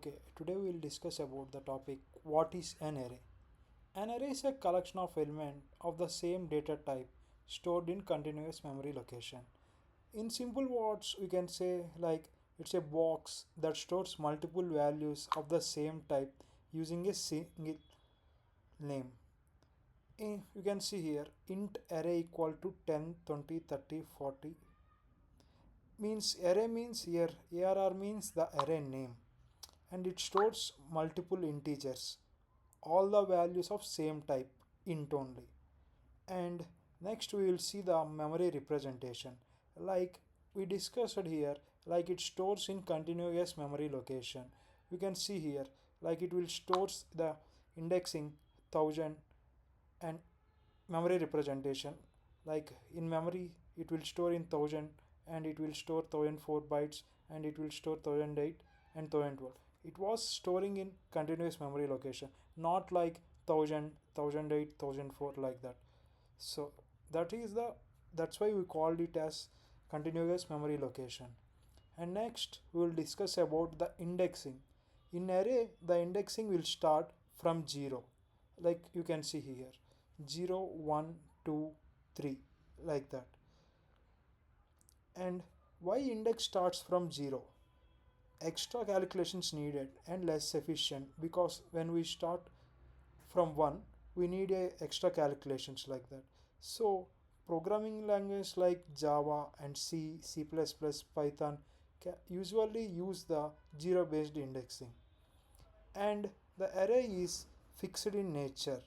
Okay, today we will discuss about the topic what is an array. An array is a collection of elements of the same data type stored in continuous memory location. In simple words, we can say like it's a box that stores multiple values of the same type using a single name. You can see here int array equal to 10, 20, 30, 40 means array means here arr means the array name and it stores multiple integers, all the values of same type, int only. And next we will see the memory representation. Like we discussed here, like it stores in continuous memory location. You can see here, like it will stores the indexing 1000 and memory representation. Like in memory, it will store in 1000 and it will store 1004 bytes and it will store 1008 and 1012. It was storing in continuous memory location, not like 1000, 1008, 1004 like that. So that is the that's why we called it as continuous memory location. And next we will discuss about the indexing. In array, the indexing will start from 0, like you can see here, 0, 1, 2, 3, like that. And why index starts from 0? Extra calculations needed and less efficient, because when we start from 1 we need a extra calculations like that. So programming language like Java and C++, Python usually use the zero based indexing. And the array is fixed in nature,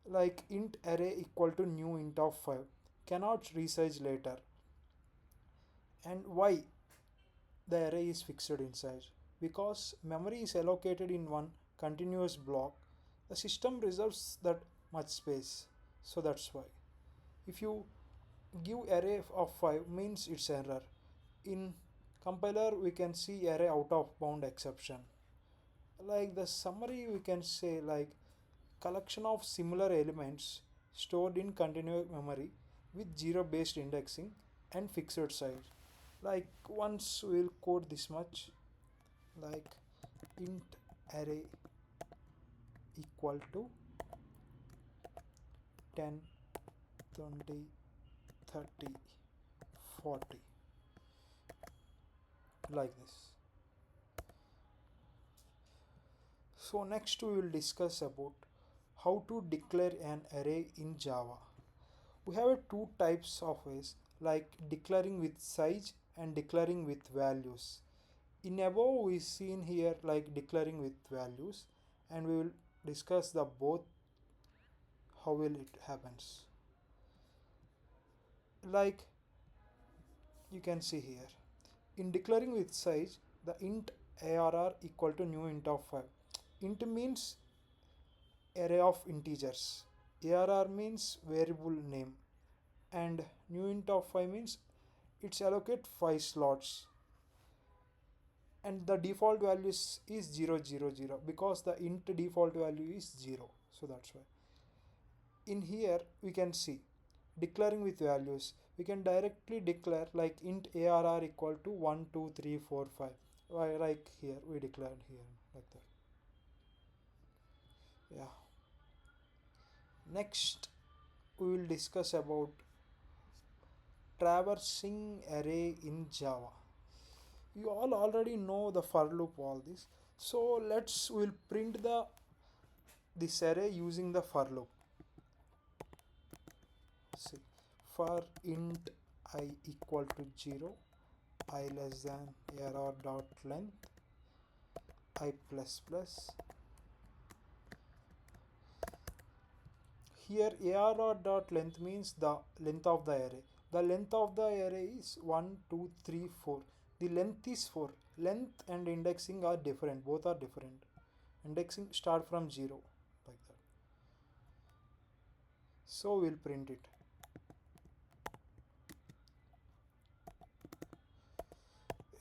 like int array equal to new int of 5, cannot resize later. And why the array is fixed in size? Because memory is allocated in one continuous block, the system reserves that much space, so that's why. If you give array of 5 means it's error. In compiler we can see array out of bound exception. Like the summary we can say like collection of similar elements stored in continuous memory with zero based indexing and fixed size. Like once we'll code this much, like int array equal to 10, 20, 30, 40, like this. So next we will discuss about how to declare an array in Java. We have two types of ways, like declaring with size and declaring with values. In above we seen here like declaring with values, and we will discuss the both how will it happens. Like you can see here, in declaring with size, the int arr equal to new int of 5. Int means array of integers, arr means variable name, and new int of 5 means it's allocate 5 slots, and the default value is 0 0 0 because the int default value is 0, so that's why. In here we can see declaring with values, we can directly declare like int arr equal to 1 2 3 4 5. Like here we declared here like that. Yeah, next we will discuss about traversing array in Java. You all already know the for loop, all this, so we'll print this array using the for loop. See, for int I equal to 0, I less than arr dot length I plus plus. Here arr dot length means the length of the array. The length of the array is 1 2 3 4. The length is 4. Length and indexing are different, both are different. Indexing start from 0 like that. So we'll print it.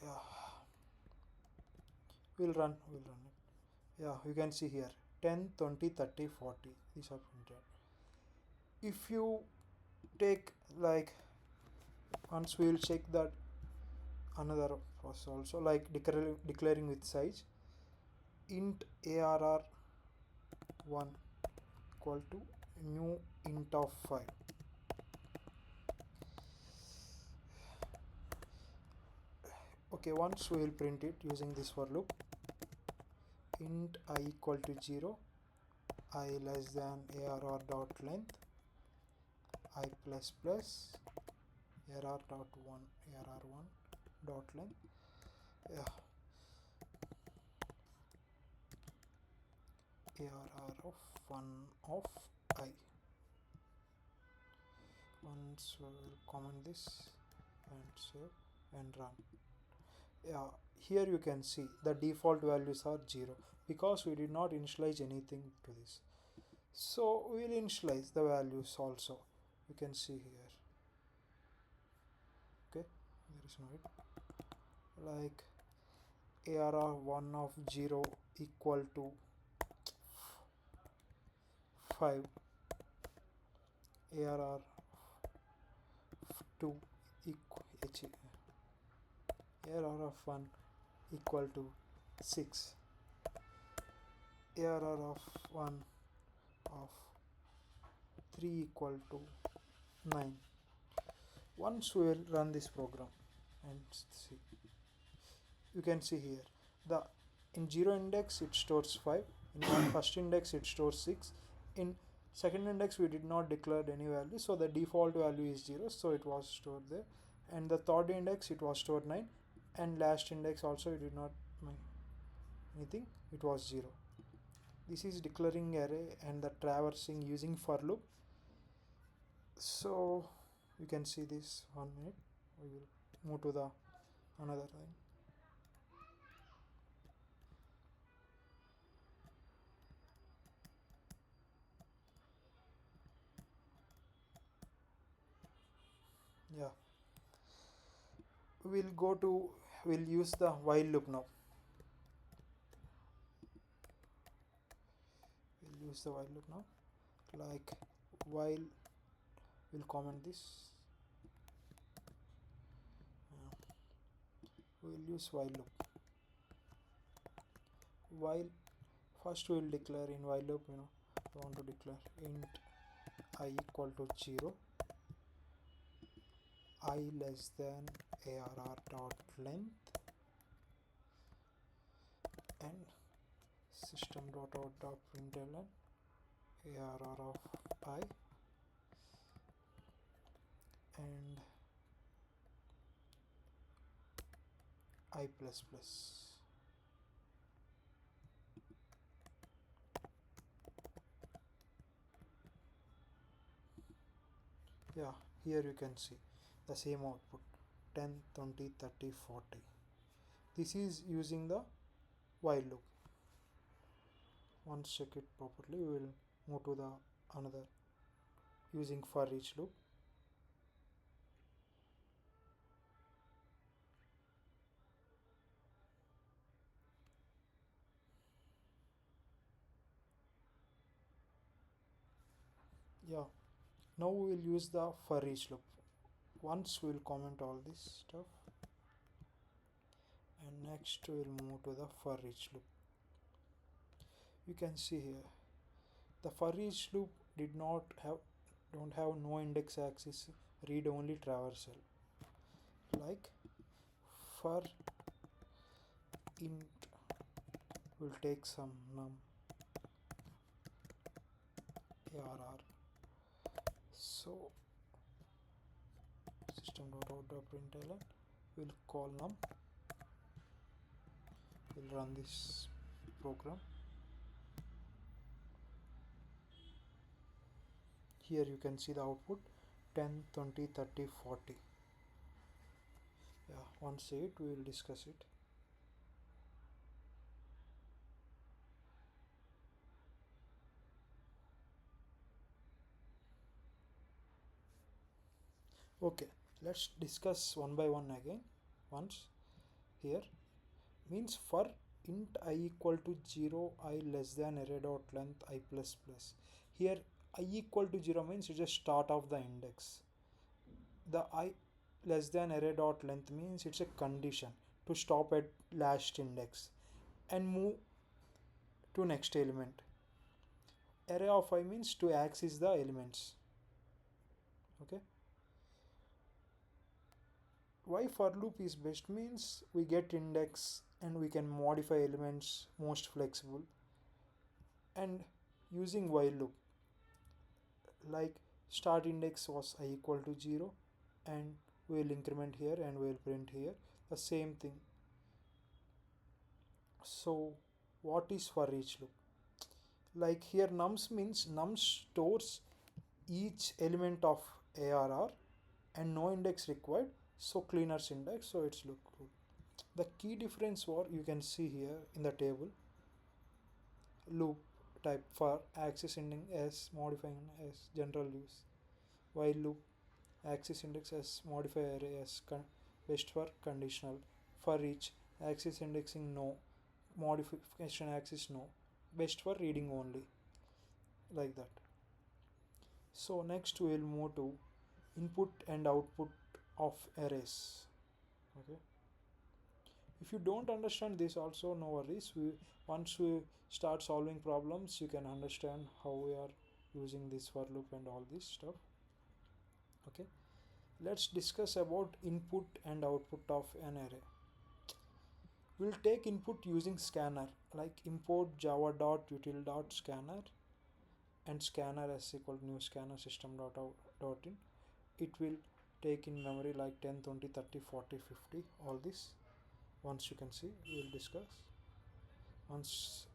Yeah, we'll run it. Yeah, you can see here 10 20 30 40, these are printed. If you take like once, we will check that another process also, like declaring with size. int arr1 equal to new int of 5. Okay, once we will print it using this for loop. Int I equal to 0, I less than arr dot length, I plus plus arr dot 1, arr1 dot length, yeah, arr of 1 of I. Once we will comment this and save and run. Yeah, here you can see the default values are 0 because we did not initialize anything to this. So we will initialize the values also. You can see here. Okay, there is no it. Like arr1 of 0 equal to 5, arr2 equal arr of 1 equal to 6, arr of 1 of 3 equal to 9. Once we will run this program and see, you can see here the in 0 index it stores 5, in first index it stores 6, in second index we did not declare any value, so the default value is 0, so it was stored there, and the third index it was stored 9, and last index also it did not anything, it was 0. This is declaring array and the traversing using for loop. So you can see this 1 minute, we will move to the another thing. Yeah, we'll use the while loop now. We'll use the while loop now, like while, we'll comment this, we'll use while loop. While first we'll declare in while loop, we want to declare int I equal to 0, I less than arr dot length, and system dot out dot println arr of I, and I plus plus. Yeah, here you can see the same output 10, 20, 30, 40. This is using the while loop. Once check it properly, we will move to the another using for each loop. Yeah, now we will use the for each loop. Once we will comment all this stuff, and next we will move to the for each loop. You can see here the for each loop did not have don't have no index axis, read only traversal, like for int will take some num arr, so system.out.println will call num, will run this program. Here you can see the output 10, 20, 30, 40. Yeah, once it we will discuss it. Okay, let's discuss one by one again. Once here means for int I equal to 0, I less than array dot length I plus plus. Here I equal to 0 means it's a start of the index. The I less than array dot length means it's a condition to stop at last index and move to next element. Array of I means to access the elements. Okay. Why for loop is best means we get index and we can modify elements most flexible, and using while loop, like start index was I equal to 0, and we'll increment here and we'll print here the same thing. So what is for each loop? Like here nums means num stores each element of ARR and no index required, so cleaner syntax, so it's look good. The key difference what you can see here in the table, loop type for access index as modifying as general use, while loop access index as modify array as best for conditional, for each access indexing no, modification access no, best for reading only, like that. So next we will move to input and output of arrays. Okay, if you don't understand this also, no worries, once we start solving problems you can understand how we are using this for loop and all this stuff. Okay, let's discuss about input and output of an array. We'll take input using scanner, like import java.util.scanner and scanner as equal new scanner system dot in. It will take in memory like 10, 20, 30, 40, 50, all this. Once you can see, we will discuss. Once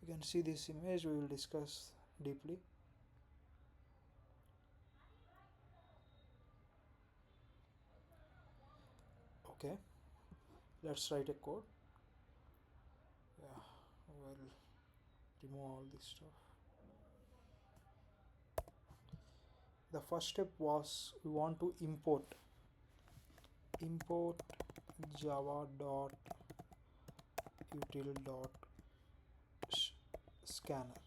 you can see this image, we will discuss deeply. Okay, let's write a code. Yeah, we'll remove all this stuff. The first step was we want to import java dot util dot scanner.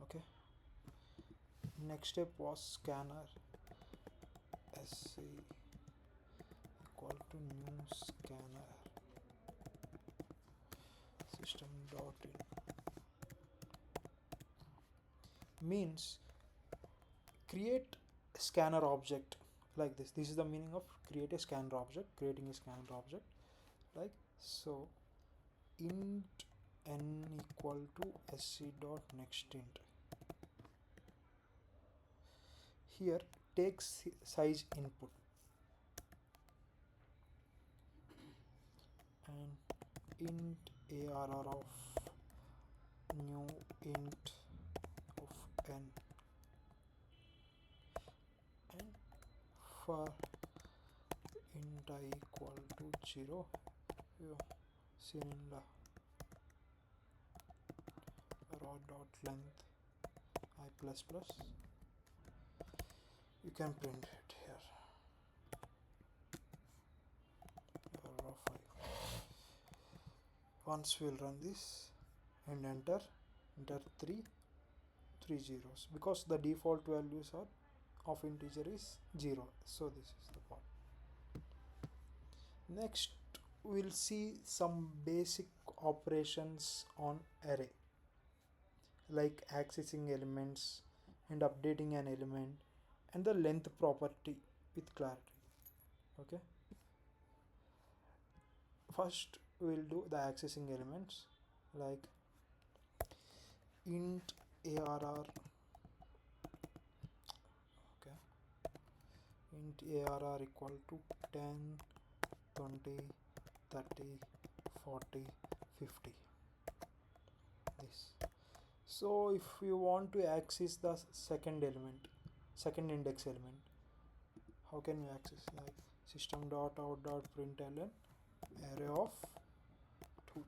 Okay, next step was scanner sc equal to new scanner system dot in, means create a scanner object like this is the meaning of create a scanner object, creating a scanner object like so. Int n equal to sc dot next int, here takes size input and int arr of new int of n, and for int I equal to 0, you seen in the raw dot length I plus plus, you can print it here raw file. Once we'll run this and enter 3 zeros because the default values are of integer is 0, so this is the part. Next we'll see some basic operations on array, like accessing elements and updating an element and the length property with clarity. Okay, first we'll do the accessing elements, like int arr, okay, int arr equal to 10, 20, 30, 40, 50, this. So if you want to access the second index element, how can you access? Like system dot out dot println array of 2,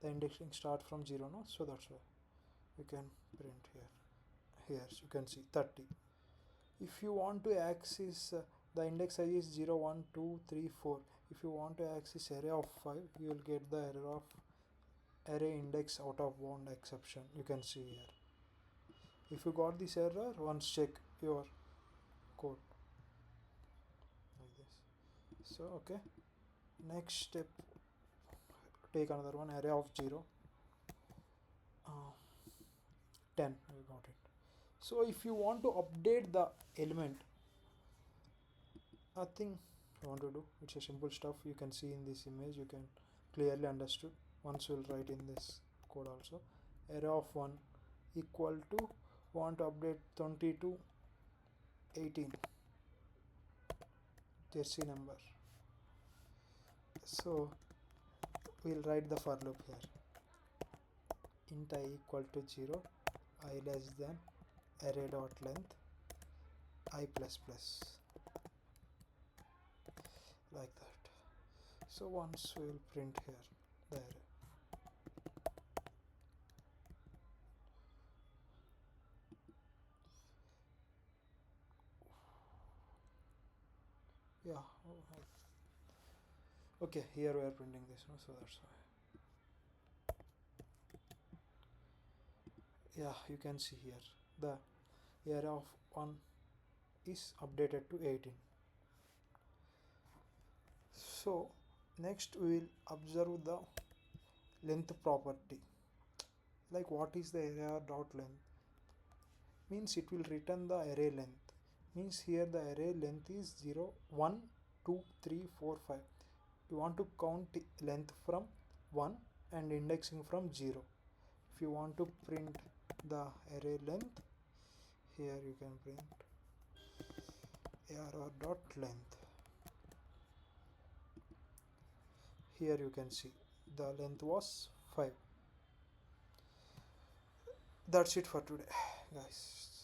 the indexing start from 0, no, so that's why you can print here you can see 30. If you want to access the index size is 0, 1, 2, 3, 4. If you want to access array of 5, you will get the error of array index out of bound exception, you can see here. If you got this error, once check your code like this. So okay, Next step, take another one, array of 0, uh, 10. We got it. So if you want to update the element, nothing you want to do, it's a simple stuff. You can see in this image, you can clearly understood. Once we'll write in this code also, array of 1 equal to, want to update 20 to 18 jersey number. So we'll write the for loop here, int I equal to 0, I less than array dot length I plus plus, like that. So once we'll print here the array. Yeah, okay, here we are printing this one, so that's why. Yeah, you can see here the array of 1 is updated to 18. So next we will observe the length property. Like, what is the array dot length? Means it will return the array length. Means here the array length is 0, 1, 2, 3, 4, 5. You want to count length from 1 and indexing from 0. If you want to print the array length, here you can print array dot length. Here you can see the length was 5. That's it for today, guys.